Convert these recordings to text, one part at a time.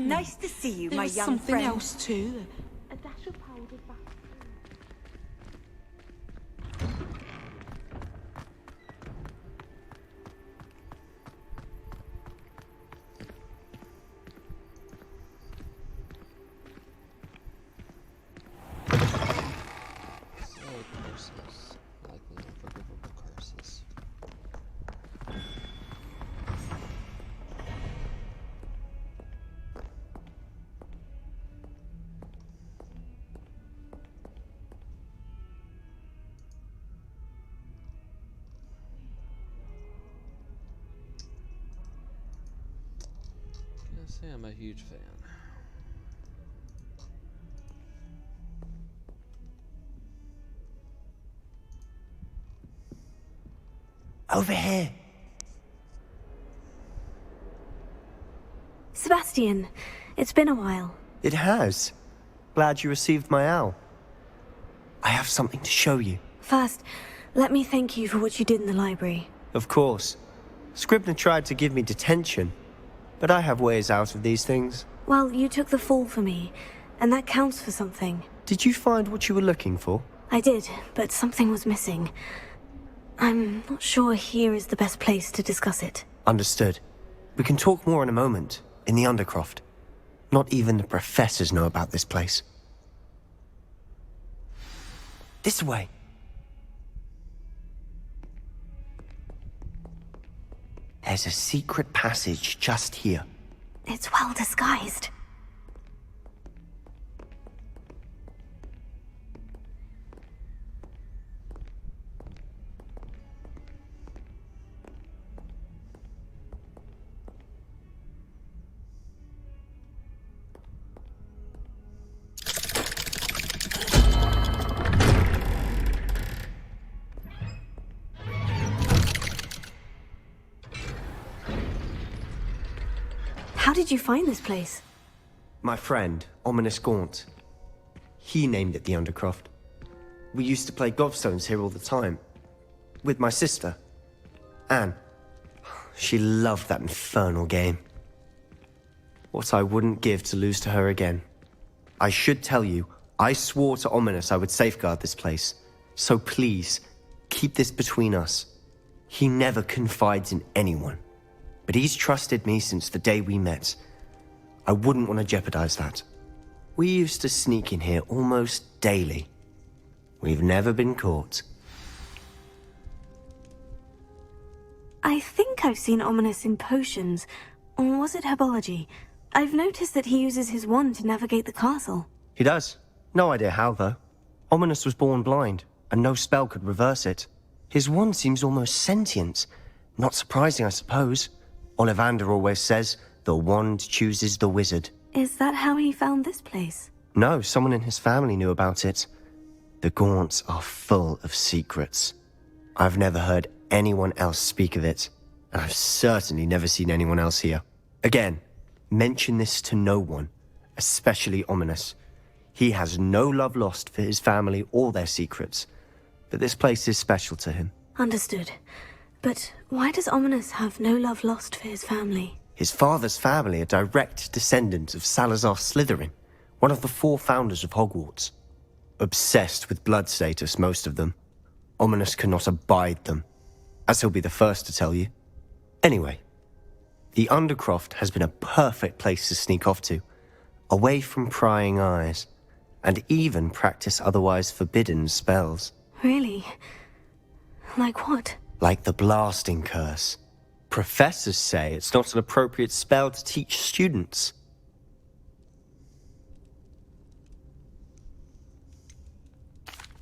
Nice to see you, my There's young something friend. else too. A dash of powdered back. Curses. Likely unforgivable curses. Can't say I'm a huge fan. Over here. Sebastian, it's been a while. It has. Glad you received my owl. I have something to show you. First, let me thank you for what you did in the library. Of course. Scribner tried to give me detention, but I have ways out of these things. Well, you took the fall for me, and that counts for something. Did you find what you were looking for? I did, but something was missing. I'm not sure here is the best place to discuss it. Understood. We can talk more in a moment, in the Undercroft. Not even the professors know about this place. This way. There's a secret passage just here. It's well disguised. How did you find this place? My friend, Ominous Gaunt. He named it the Undercroft. We used to play gobstones here all the time. With my sister, Anne. She loved that infernal game. What I wouldn't give to lose to her again. I should tell you, I swore to Ominous I would safeguard this place. So please, keep this between us. He never confides in anyone. But he's trusted me since the day we met. I wouldn't want to jeopardize that. We used to sneak in here almost daily. We've never been caught. I think I've seen Ominous in potions. Or was it herbology? I've noticed that he uses his wand to navigate the castle. He does. No idea how, though. Ominous was born blind, and no spell could reverse it. His wand seems almost sentient. Not surprising, I suppose. Ollivander always says, the wand chooses the wizard. Is that how he found this place? No, someone in his family knew about it. The Gaunts are full of secrets. I've never heard anyone else speak of it, and I've certainly never seen anyone else here. Again, mention this to no one, especially Ominous. He has no love lost for his family or their secrets, but this place is special to him. Understood. But why does Ominous have no love lost for his family? His father's family are direct descendants of Salazar Slytherin, one of the 4 founders of Hogwarts. Obsessed with blood status, most of them. Ominous cannot abide them, as he'll be the first to tell you. Anyway, the Undercroft has been a perfect place to sneak off to, away from prying eyes, and even practice otherwise forbidden spells. Really? Like what? Like the blasting curse. Professors say it's not an appropriate spell to teach students.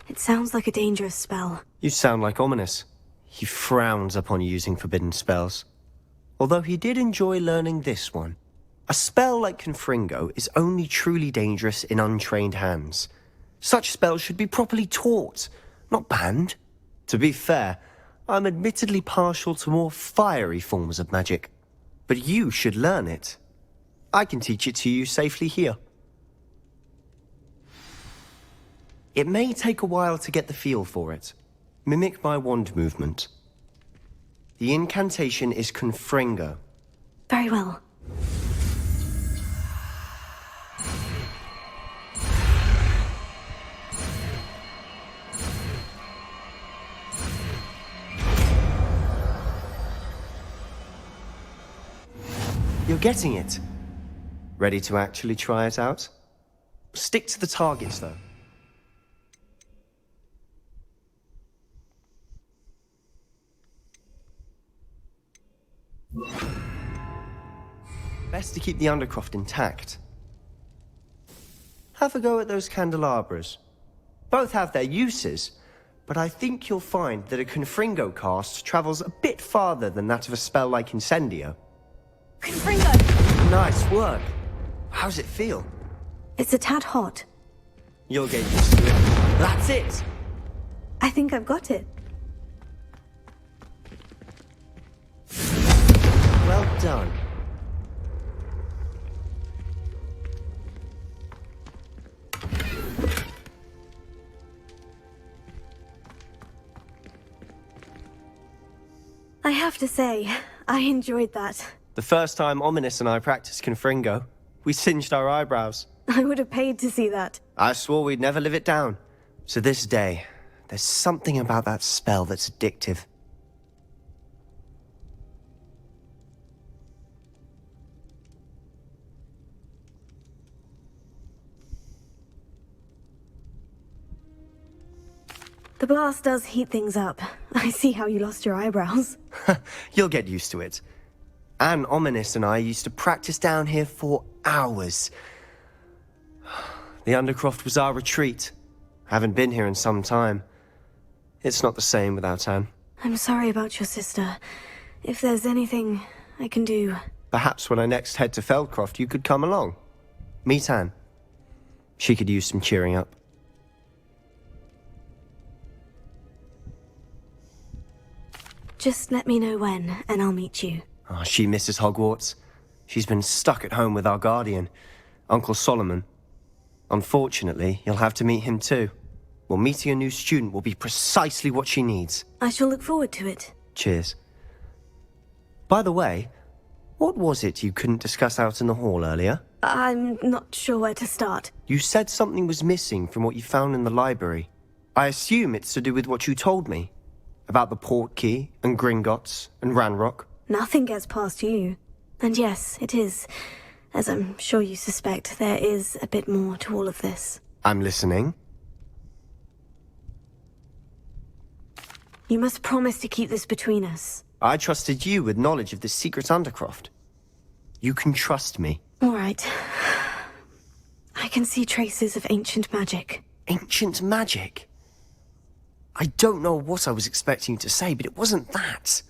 It sounds like a dangerous spell. You sound like Ominous. He frowns upon using forbidden spells. Although he did enjoy learning this one. A spell like Confringo is only truly dangerous in untrained hands. Such spells should be properly taught, not banned. To be fair, I'm admittedly partial to more fiery forms of magic. But you should learn it. I can teach it to you safely here. It may take a while to get the feel for it. Mimic my wand movement. The incantation is Confringo. Very well. You're getting it. Ready to actually try it out? Stick to the targets, though. Best to keep the Undercroft intact. Have a go at those candelabras. Both have their uses, but I think you'll find that a Confringo cast travels a bit farther than that of a spell like Incendio. Confringo! Nice work. How's it feel? It's a tad hot. You'll get used to it. That's it! I think I've got it. Well done. I have to say, I enjoyed that. The first time Ominous and I practiced Confringo, we singed our eyebrows. I would have paid to see that. I swore we'd never live it down. To this day, there's something about that spell that's addictive. The blast does heat things up. I see how you lost your eyebrows. You'll get used to it. Anne, Ominous and I used to practice down here for hours. The Undercroft was our retreat. Haven't been here in some time. It's not the same without Anne. I'm sorry about your sister. If there's anything I can do... Perhaps when I next head to Feldcroft, you could come along. Meet Anne. She could use some cheering up. Just let me know when, and I'll meet you. Oh, she misses Hogwarts. She's been stuck at home with our guardian, Uncle Solomon. Unfortunately, you'll have to meet him too. Well, meeting a new student will be precisely what she needs. I shall look forward to it. Cheers. By the way, what was it you couldn't discuss out in the hall earlier? I'm not sure where to start. You said something was missing from what you found in the library. I assume it's to do with what you told me. About the Portkey, and Gringotts, and Ranrock. Nothing gets past you. And yes, it is. As I'm sure you suspect, there is a bit more to all of this. I'm listening. You must promise to keep this between us. I trusted you with knowledge of the secret Undercroft. You can trust me. All right. I can see traces of ancient magic. Ancient magic? I don't know what I was expecting you to say, but it wasn't that.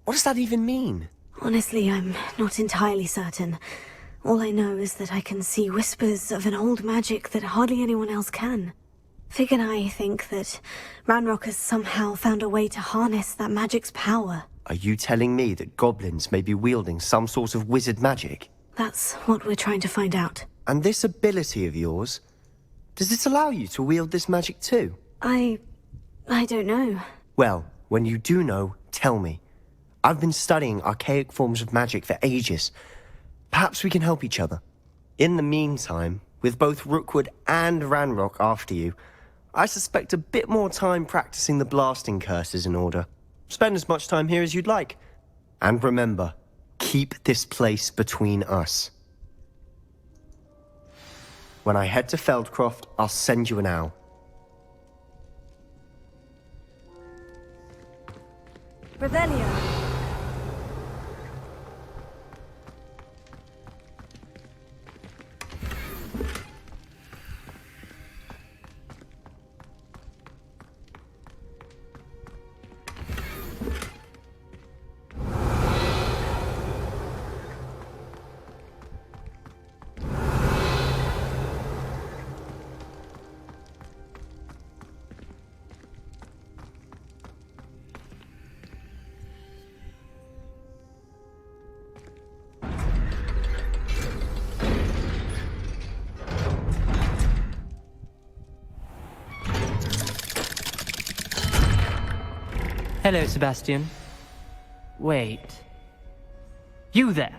What does that even mean? Honestly, I'm not entirely certain. All I know is that I can see whispers of an old magic that hardly anyone else can. Fig and I think that Ranrock has somehow found a way to harness that magic's power. Are you telling me that goblins may be wielding some sort of wizard magic? That's what we're trying to find out. And this ability of yours, does it allow you to wield this magic too? I don't know. Well, when you do know, tell me. I've been studying archaic forms of magic for ages. Perhaps we can help each other. In the meantime, with both Rookwood and Ranrock after you, I suspect a bit more time practicing the blasting curse is in order. Spend as much time here as you'd like. And remember, keep this place between us. When I head to Feldcroft, I'll send you an owl. Revelio. Hello, Sebastian. Wait. You there?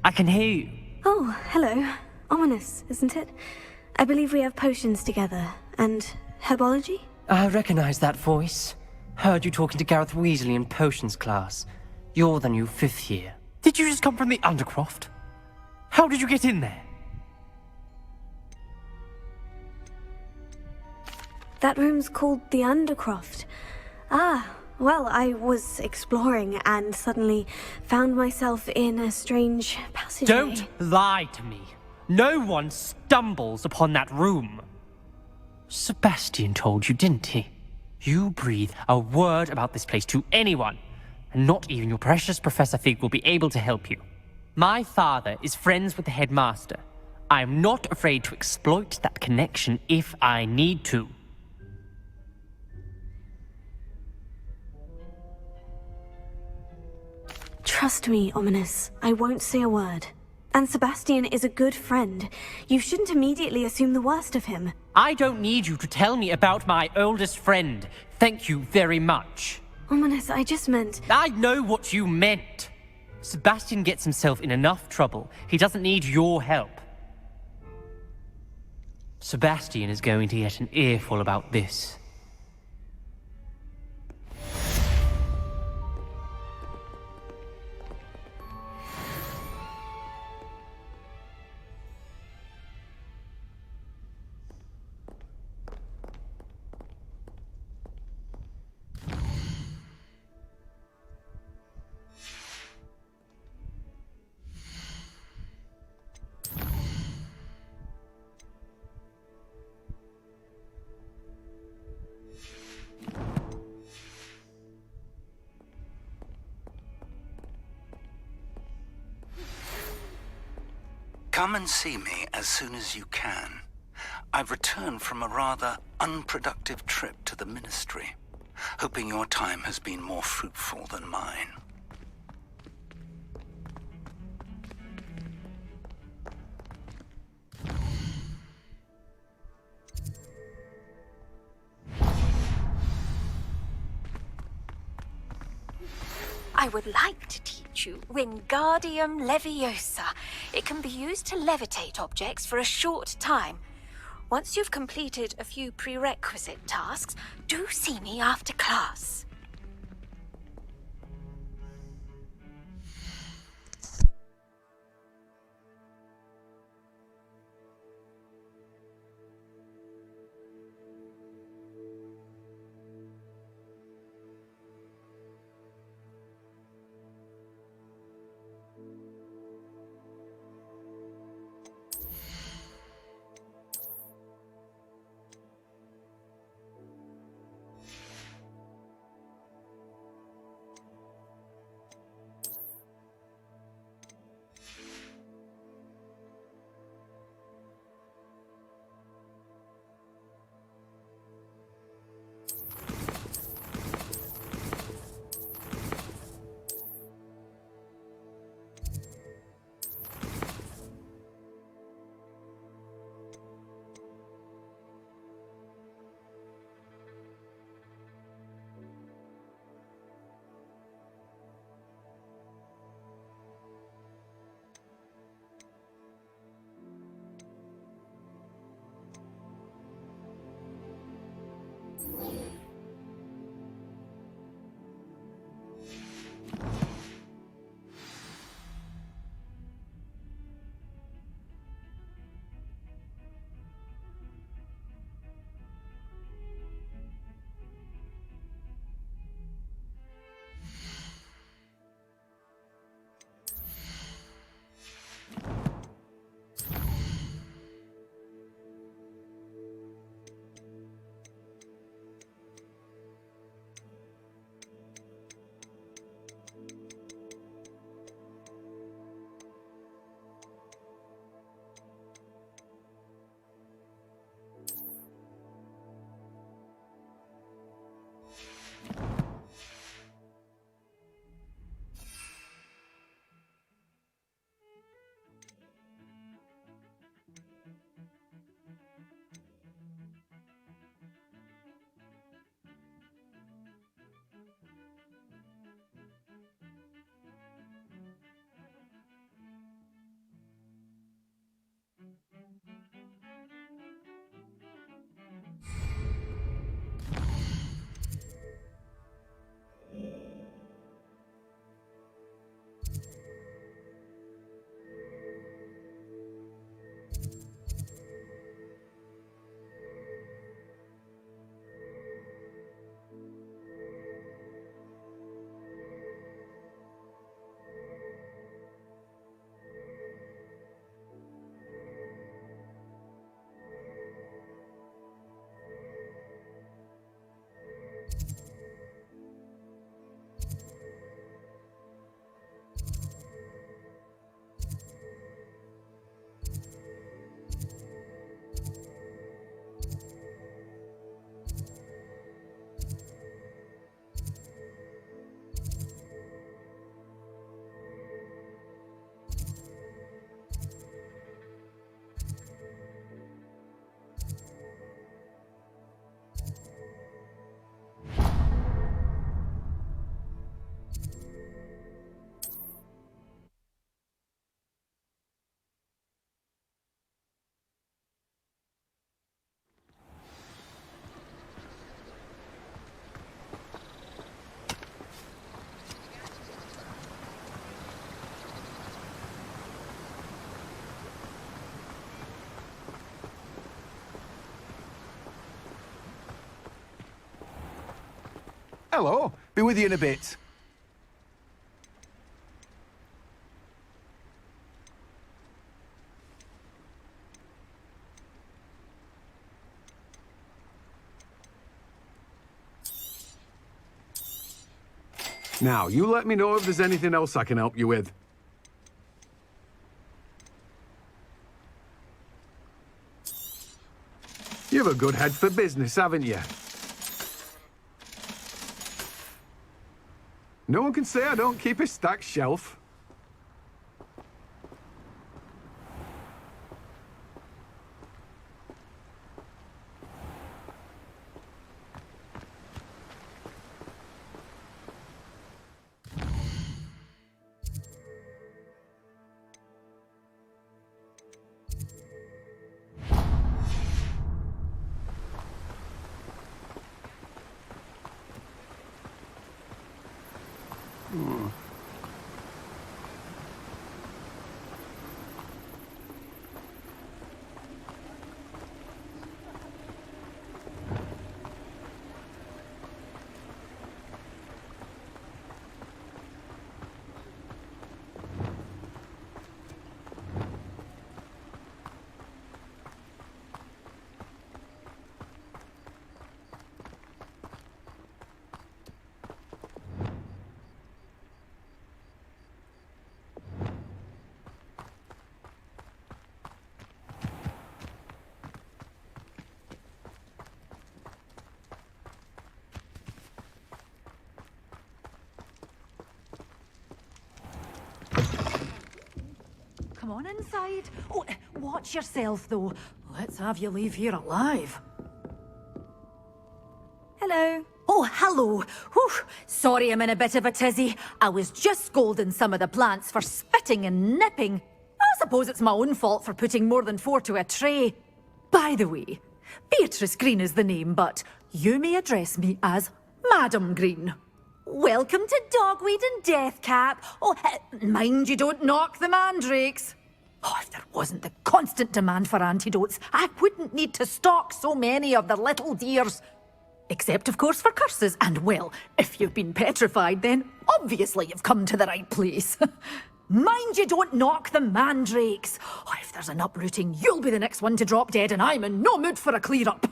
I can hear you. Oh, hello. Ominous, isn't it? I believe we have potions together. And herbology? I recognize that voice. Heard you talking to Gareth Weasley in potions class. You're the new 5th year. Did you just come from the Undercroft? How did you get in there? That room's called the Undercroft. Ah, well, I was exploring and suddenly found myself in a strange passageway. Don't lie to me. No one stumbles upon that room. Sebastian told you, didn't he? You breathe a word about this place to anyone, and not even your precious Professor Fig will be able to help you. My father is friends with the headmaster. I am not afraid to exploit that connection if I need to. Trust me, Ominous. I won't say a word. And Sebastian is a good friend. You shouldn't immediately assume the worst of him. I don't need you to tell me about my oldest friend. Thank you very much. Ominous, I just meant... I know what you meant. Sebastian gets himself in enough trouble. He doesn't need your help. Sebastian is going to get an earful about this. Come and see me as soon as you can. I've returned from a rather unproductive trip to the Ministry, hoping your time has been more fruitful than mine. I would like to teach you Wingardium Leviosa. It can be used to levitate objects for a short time. Once you've completed a few prerequisite tasks, do see me after class. Hello. Be with you in a bit. Now, you let me know if there's anything else I can help you with. You've a good head for business, haven't you? No one can say I don't keep a stacked shelf. Come on inside. Oh, watch yourself, though. Let's have you leave here alive. Hello. Oh, hello. Whew. Sorry I'm in a bit of a tizzy. I was just scolding some of the plants for spitting and nipping. I suppose it's my own fault for putting more than 4 to a tray. By the way, Beatrice Green is the name, but you may address me as Madam Green. Welcome to Dogweed and Deathcap. Oh, mind you don't knock the mandrakes. Oh, if there wasn't the constant demand for antidotes, I wouldn't need to stock so many of the little dears. Except, of course, for curses. And, well, if you've been petrified, then obviously you've come to the right place. Mind you don't knock the mandrakes. Oh, if there's an uprooting, you'll be the next one to drop dead, and I'm in no mood for a clear-up.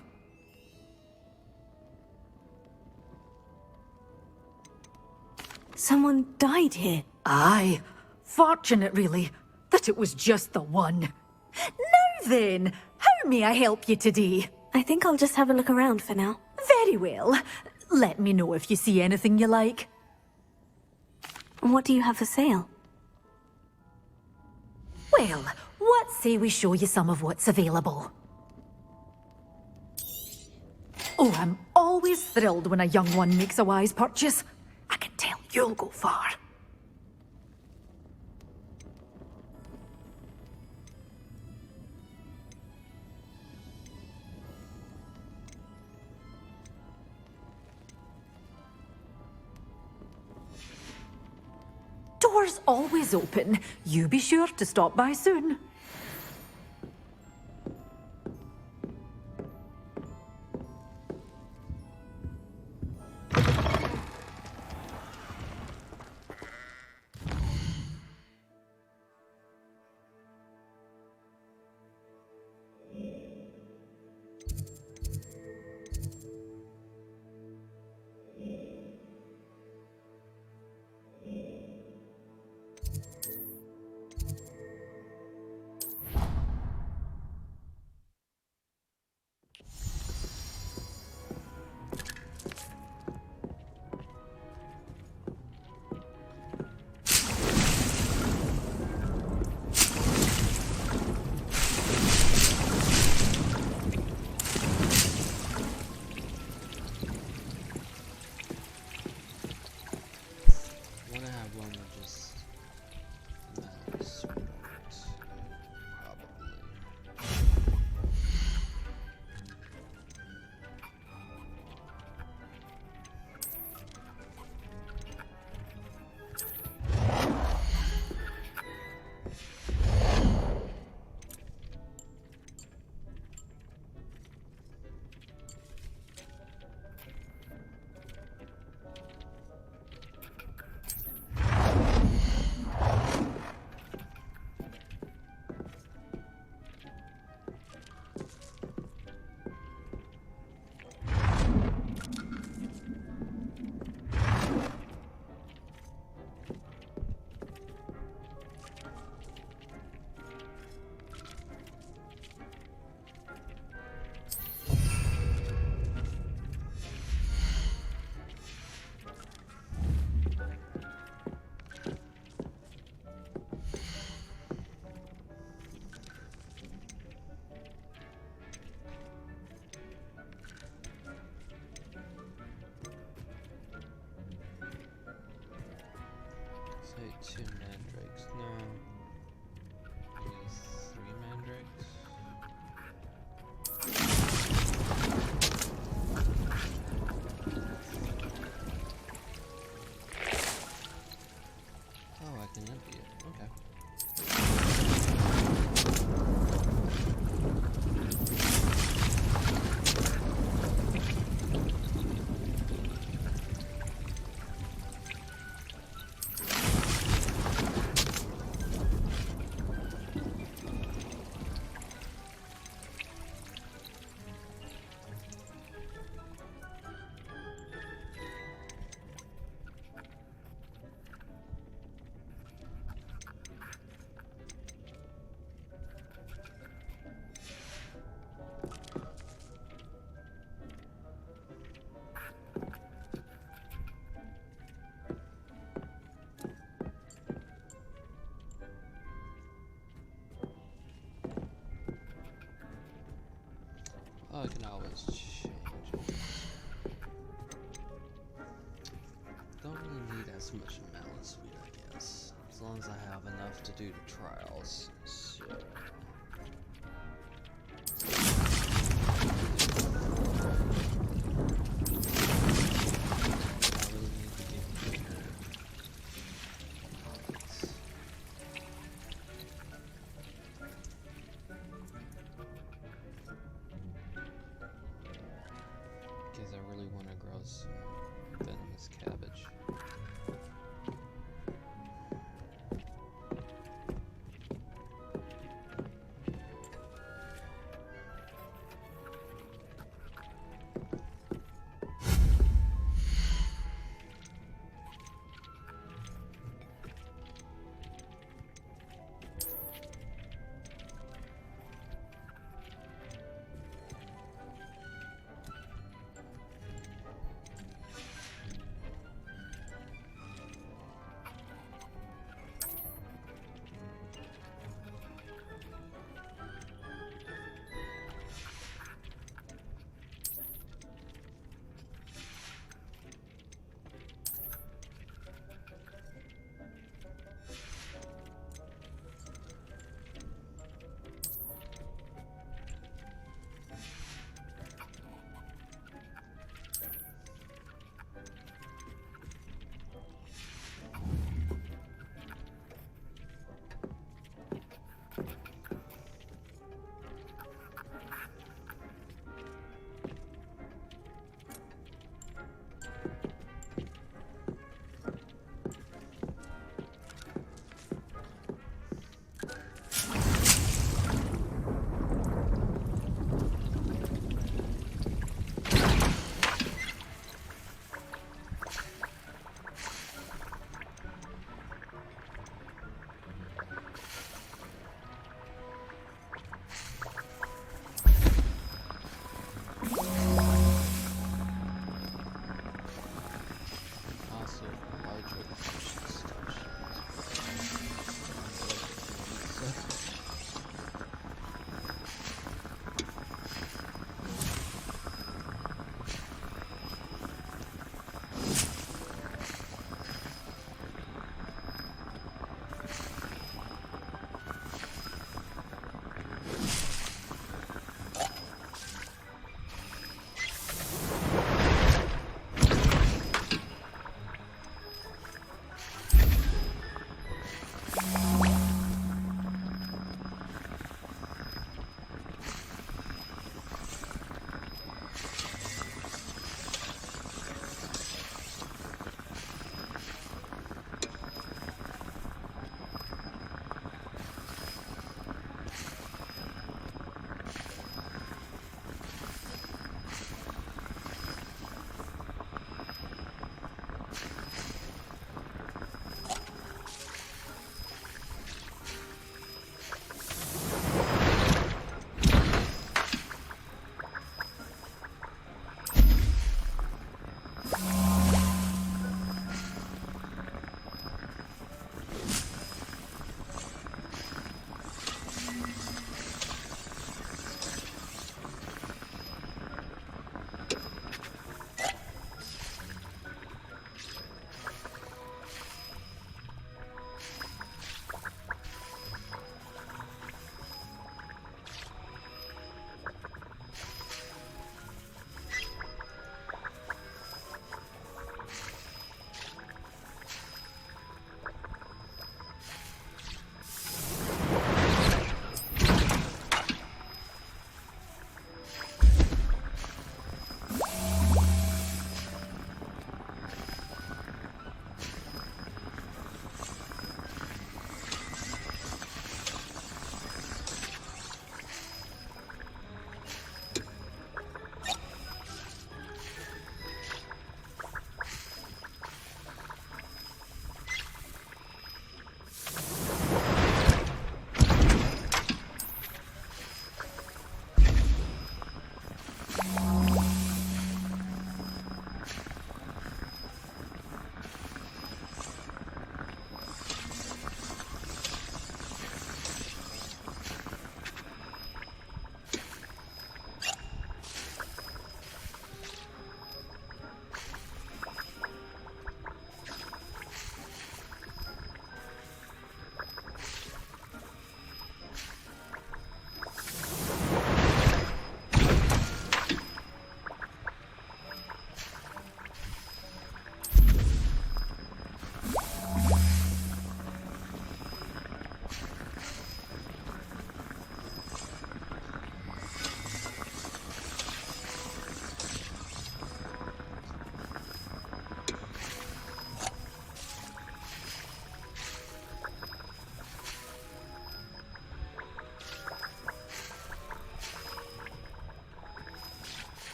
Someone died here. Aye. Fortunate, really, that it was just the one. Now then, how may I help you today? I think I'll just have a look around for now. Very well. Let me know if you see anything you like. What do you have for sale? Well, what say we show you some of what's available? Oh, I'm always thrilled when a young one makes a wise purchase. I can tell you'll go far. Door's always open. You be sure to stop by soon. Oh, I can always change it. Don't really need as much malice weed, I guess. As long as I have enough to do the trials. So... Because I really want to grow some venomous cabbage.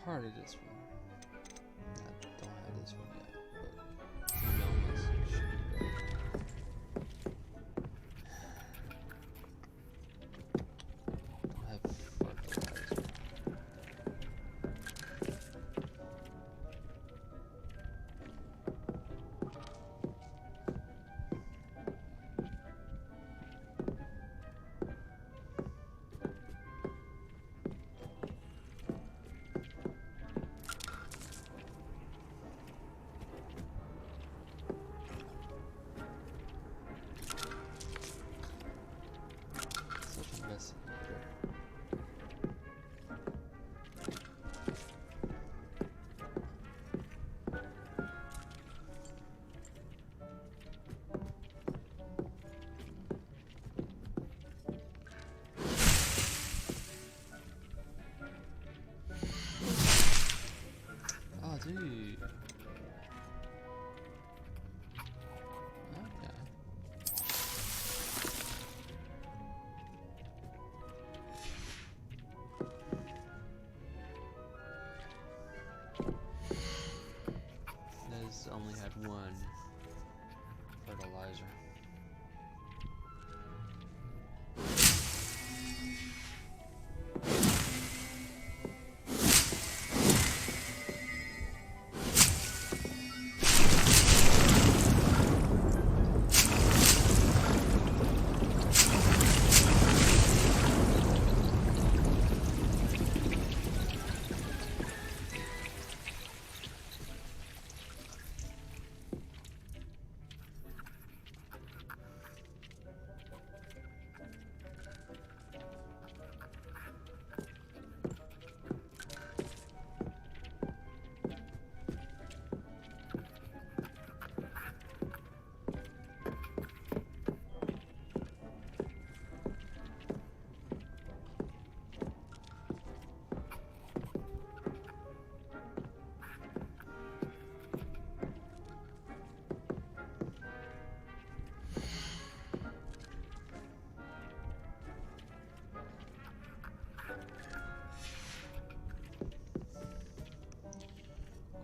part of this one. I don't have this one yet, but the elements should be ready. Don't have fertilizer. Such a investigator. Oh, dude. Okay. This only had one fertilizer.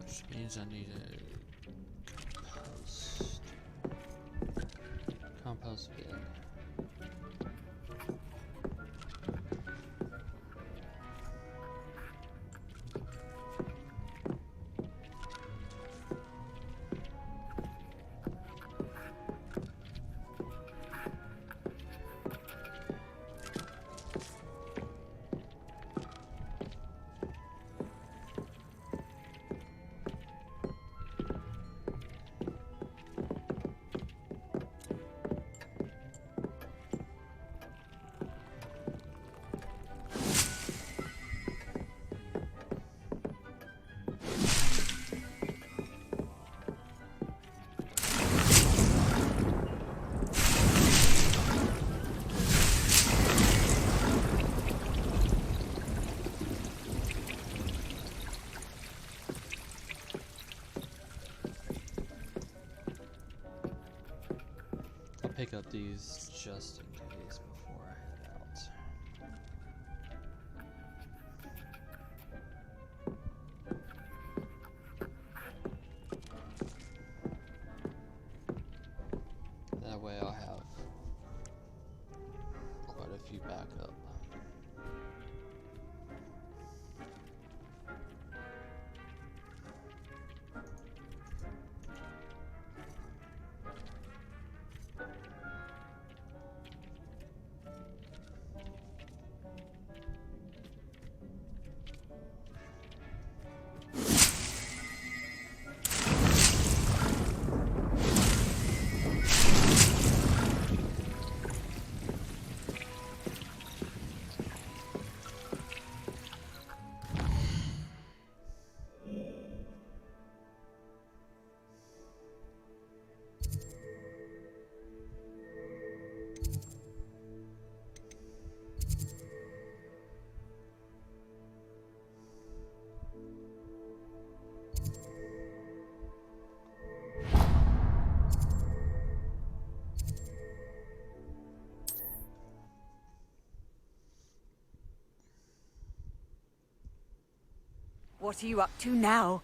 Which means I need a compost bin. Pick up these just in case before I head out. That way I'll have quite a few backup. what are you up to now?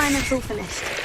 Assignment's all finished.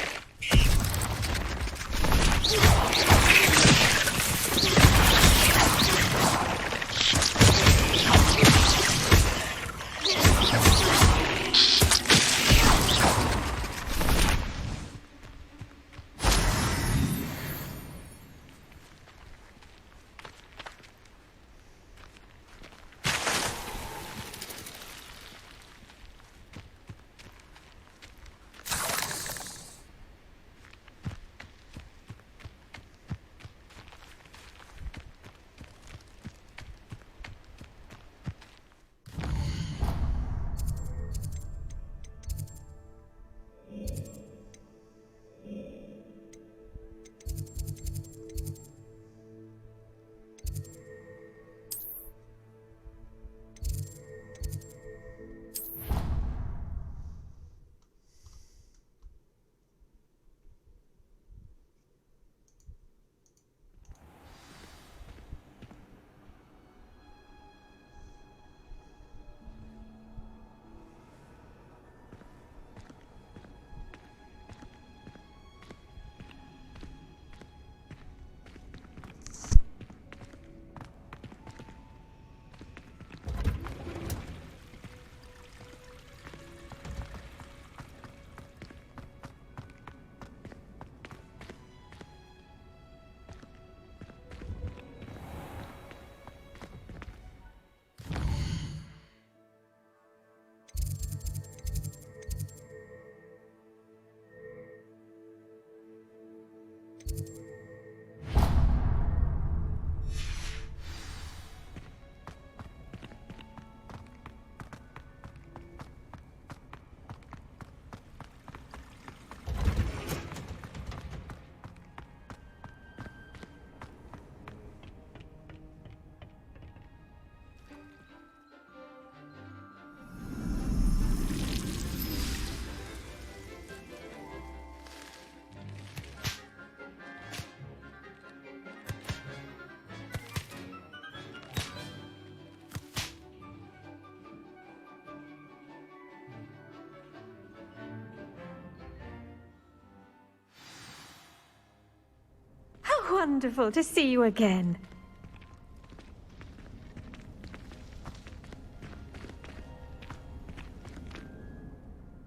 Wonderful to see you again.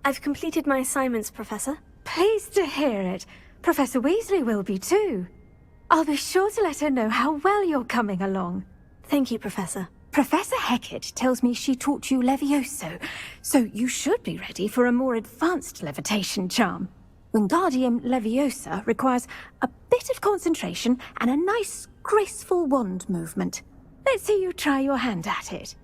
I've completed my assignments, Professor. Pleased to hear it. Professor Weasley will be too. I'll be sure to let her know how well you're coming along. Thank you, Professor. Professor Hecat tells me she taught you Levioso, so you should be ready for a more advanced levitation charm. Wingardium Leviosa requires a bit of concentration and a nice, graceful wand movement. Let's see you try your hand at it.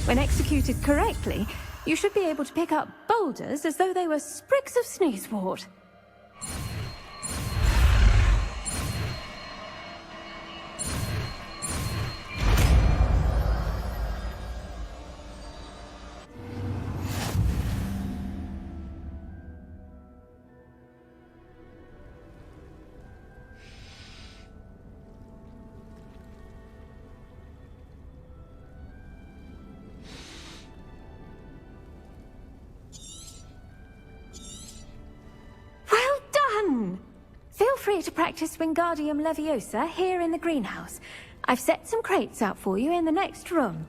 When executed correctly, you should be able to pick up boulders as though they were sprigs of sneezewort. free to practice Wingardium Leviosa here in the greenhouse. I've set some crates out for you in the next room.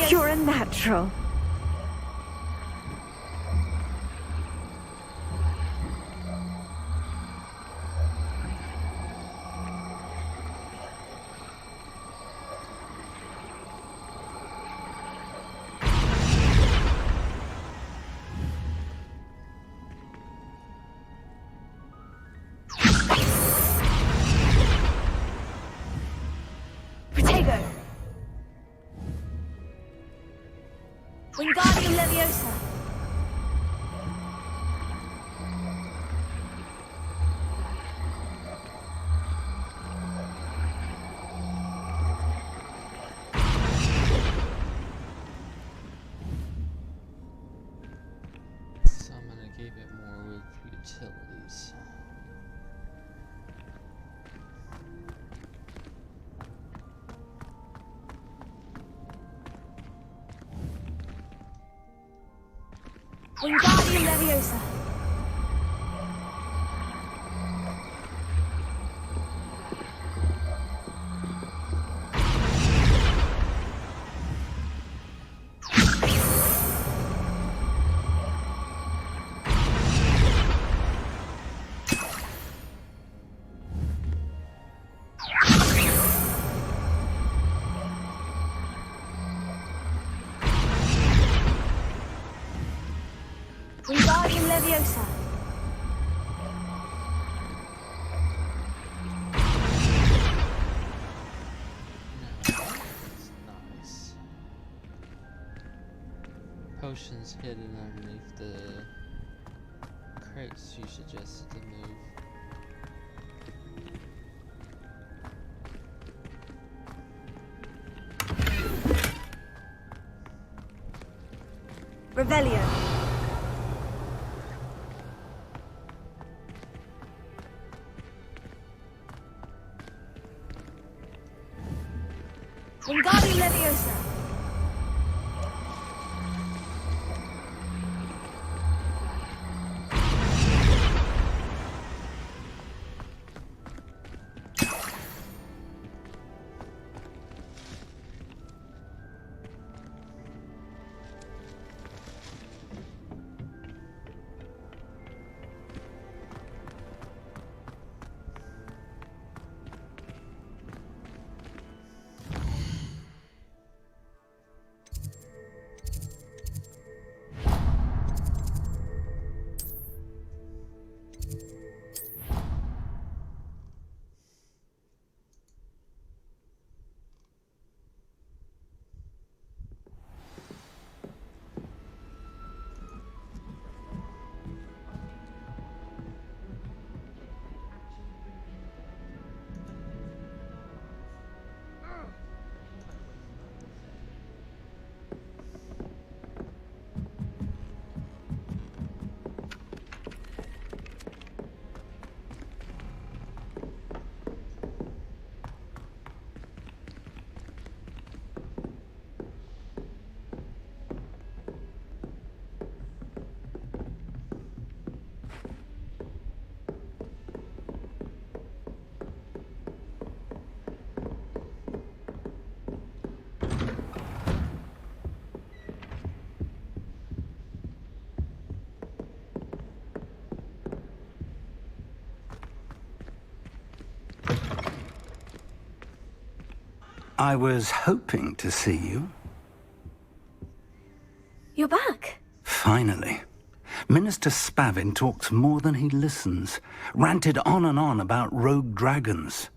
You're a natural. Protego! Wingardium Leviosa! So I'm gonna give it more utilities. Wingardium Leviosa! Wingardium Leviosa! That's nice. Potions hidden underneath the crates you suggested to move. Revelio! Wingardium Leviosa! I was hoping to see you. You're back. Finally. Minister Spavin talks more than he listens. Ranted on and on about rogue dragons.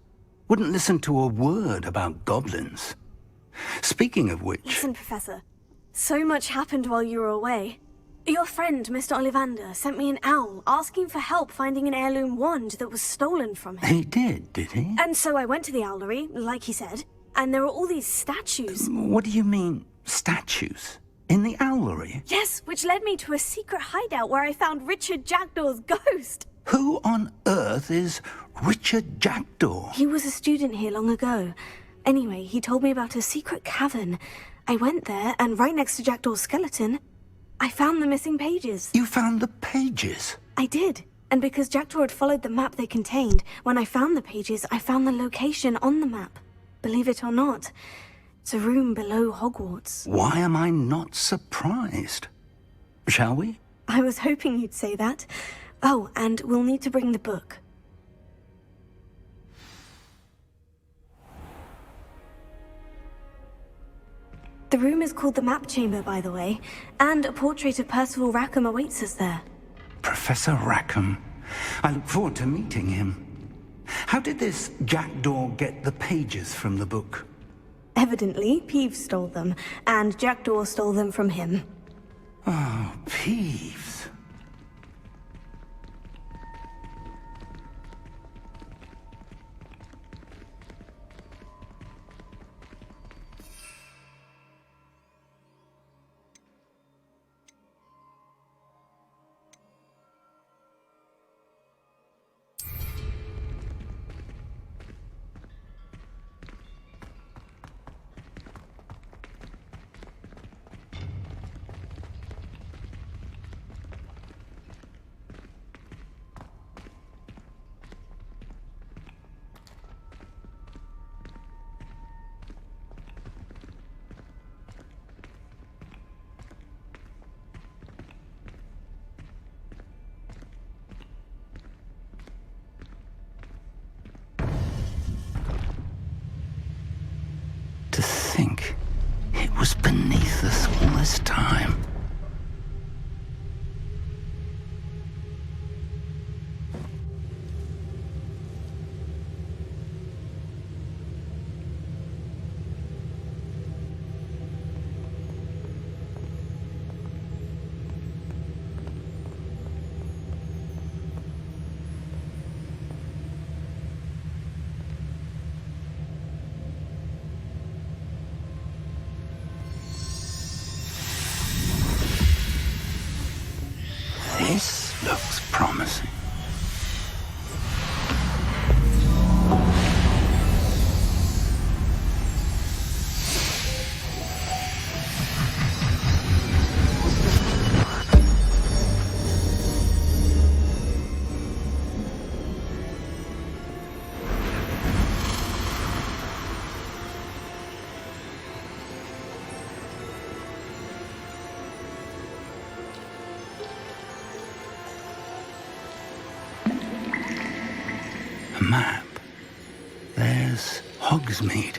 Wouldn't listen to a word about goblins. Speaking of which... Listen, Professor. So much happened while you were away. Your friend, Mr. Ollivander, sent me an owl asking for help finding an heirloom wand that was stolen from him. He did he? And so I went to the owlery, like he said, and there were all these statues. What do you mean, statues? In the owlery? Yes, which led me to a secret hideout where I found Richard Jackdaw's ghost. Who on earth is Richard Jackdaw? He was a student here long ago. Anyway, he told me about a secret cavern. I went there, and right next to Jackdaw's skeleton, I found the missing pages. You found the pages? I did. And because Jackdaw had followed the map they contained, when I found the pages, I found the location on the map. Believe it or not, it's a room below Hogwarts. Why am I not surprised? Shall we? I was hoping you'd say that. Oh, and we'll need to bring the book. The room is called the Map Chamber, by the way, and a portrait of Percival Rackham awaits us there. Professor Rackham. I look forward to meeting him. How did this Jackdaw get the pages from the book? Evidently, Peeves stole them, and Jackdaw stole them from him. Oh, Peeves. To think it was beneath us all this time. This looks promising. A map. There's Hogsmeade.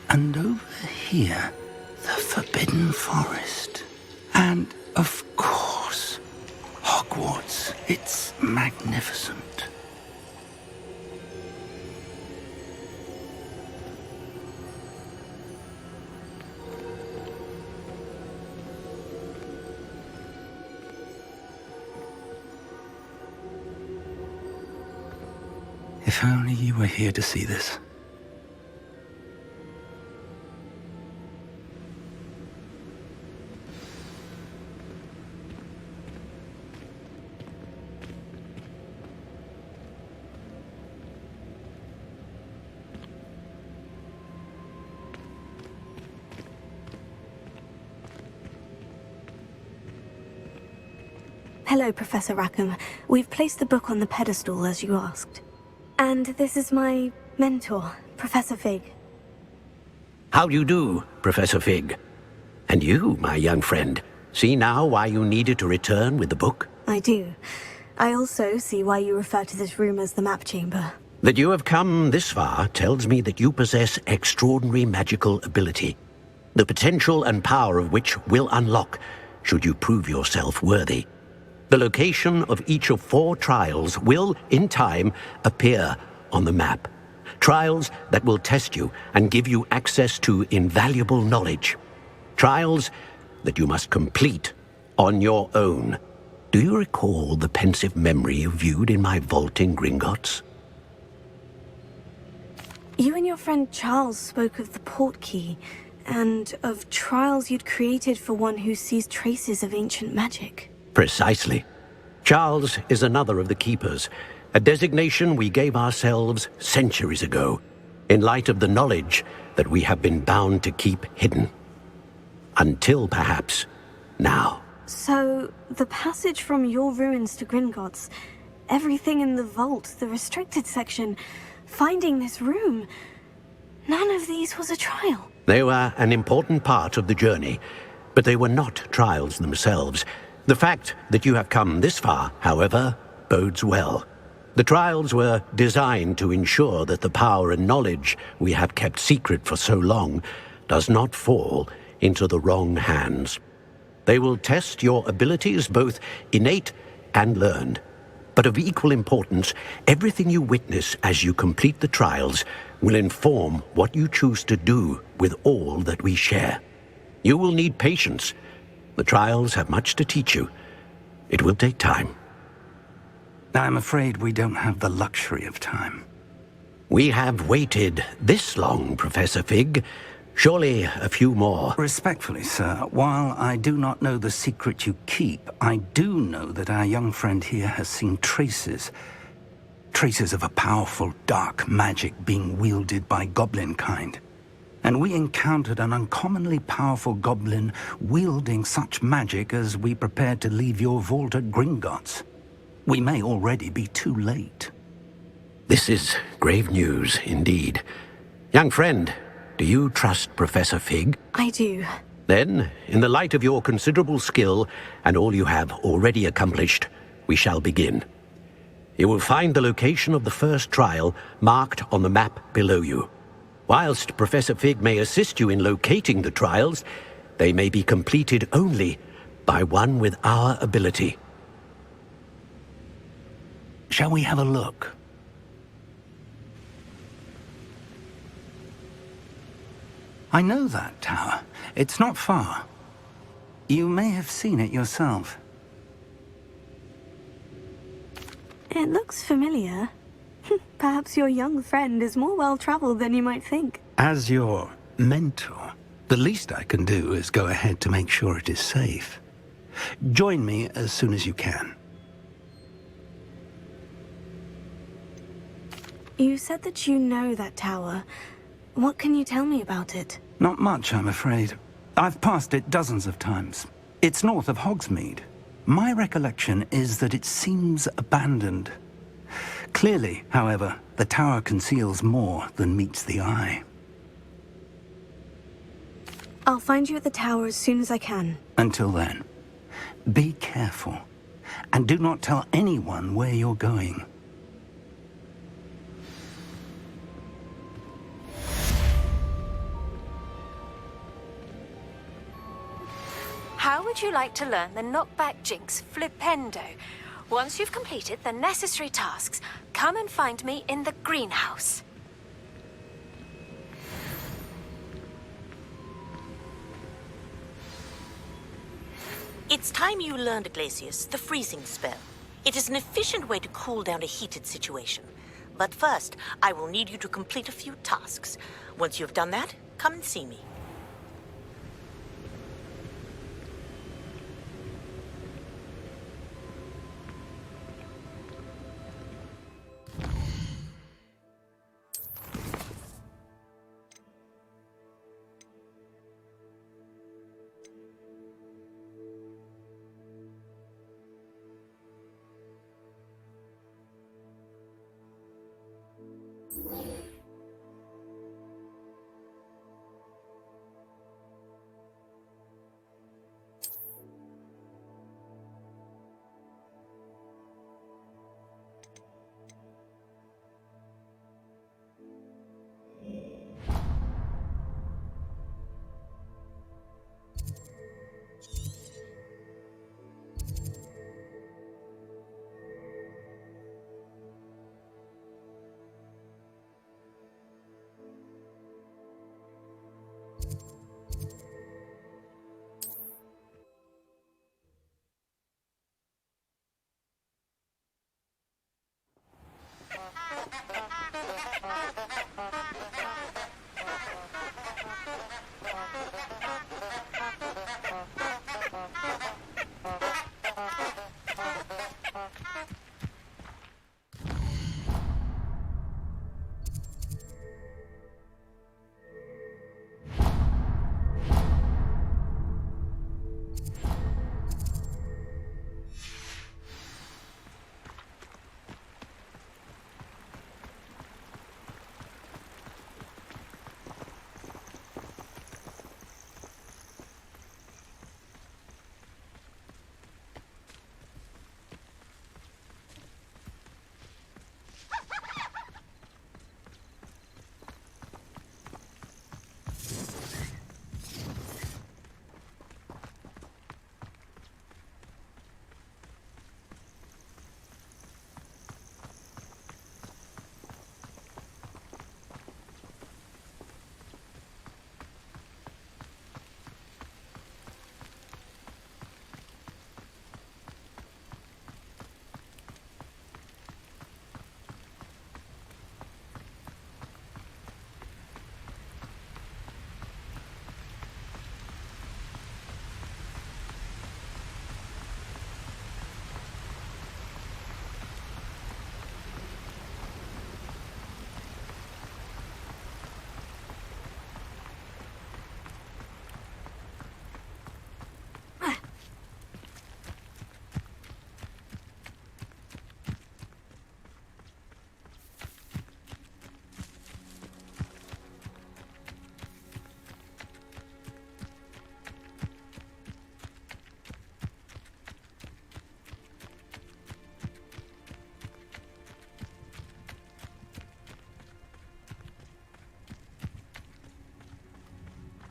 And over here, the Forbidden Forest. And, of course, Hogwarts. It's magnificent. If only you were here to see this. Hello, Professor Rackham. We've placed the book on the pedestal as you asked. And this is my mentor, Professor Fig. How do you do, Professor Fig? And you, my young friend, see now why you needed to return with the book? I do. I also see why you refer to this room as the Map Chamber. That you have come this far tells me that you possess extraordinary magical ability, the potential and power of which will unlock should you prove yourself worthy. The location of each of 4 trials will, in time, appear on the map. Trials that will test you and give you access to invaluable knowledge. Trials that you must complete on your own. Do you recall the pensive memory you viewed in my vault in Gringotts? You and your friend Charles spoke of the portkey, and of trials you'd created for one who sees traces of ancient magic. Precisely. Charles is another of the Keepers, a designation we gave ourselves centuries ago, in light of the knowledge that we have been bound to keep hidden. Until, perhaps, now. So, the passage from your ruins to Gringotts, everything in the vault, the restricted section, finding this room, none of these was a trial. They were an important part of the journey, but they were not trials themselves. The fact that you have come this far, however, bodes well. The trials were designed to ensure that the power and knowledge we have kept secret for so long does not fall into the wrong hands. They will test your abilities, both innate and learned. But of equal importance, everything you witness as you complete the trials will inform what you choose to do with all that we share. You will need patience. The trials have much to teach you. It will take time. I'm afraid we don't have the luxury of time. We have waited this long, Professor Fig. Surely a few more. Respectfully, sir, while I do not know the secret you keep, I do know that our young friend here has seen traces of a powerful dark magic being wielded by goblin kind. And we encountered an uncommonly powerful goblin wielding such magic as we prepared to leave your vault at Gringotts. We may already be too late. This is grave news indeed. Young friend, do you trust Professor Fig? I do. Then, in the light of your considerable skill and all you have already accomplished, we shall begin. You will find the location of the first trial marked on the map below you. Whilst Professor Fig may assist you in locating the trials, they may be completed only by one with our ability. Shall we have a look? I know that tower. It's not far. You may have seen it yourself. It looks familiar. Perhaps your young friend is more well-traveled than you might think. As your mentor, the least I can do is go ahead to make sure it is safe. Join me as soon as you can. You said that you know that tower. What can you tell me about it? Not much, I'm afraid. I've passed it dozens of times. It's north of Hogsmeade. My recollection is that it seems abandoned. Clearly, however, the tower conceals more than meets the eye. I'll find you at the tower as soon as I can. Until then, be careful, and do not tell anyone where you're going. How would you like to learn the knockback jinx flipendo? Once you've completed the necessary tasks, come and find me in the greenhouse. It's time you learned, Iglesias, the freezing spell. It is an efficient way to cool down a heated situation. But first, I will need you to complete a few tasks. Once you've done that, come and see me.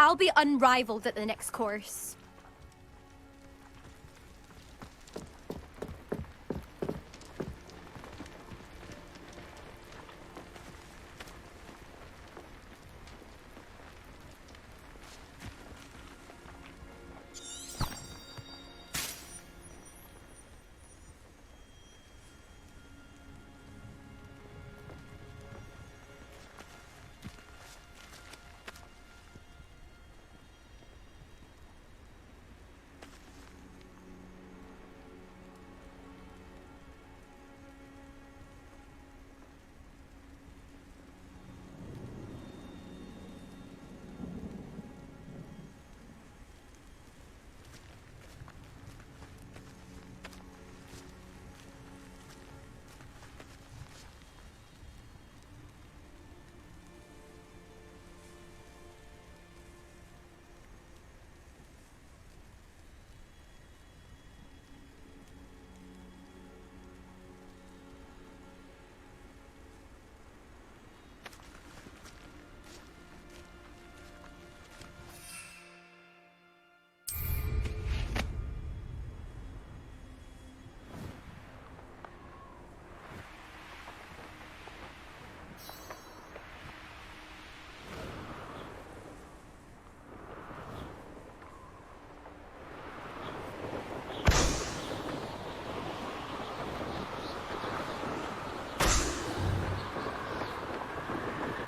I'll be unrivaled at the next course.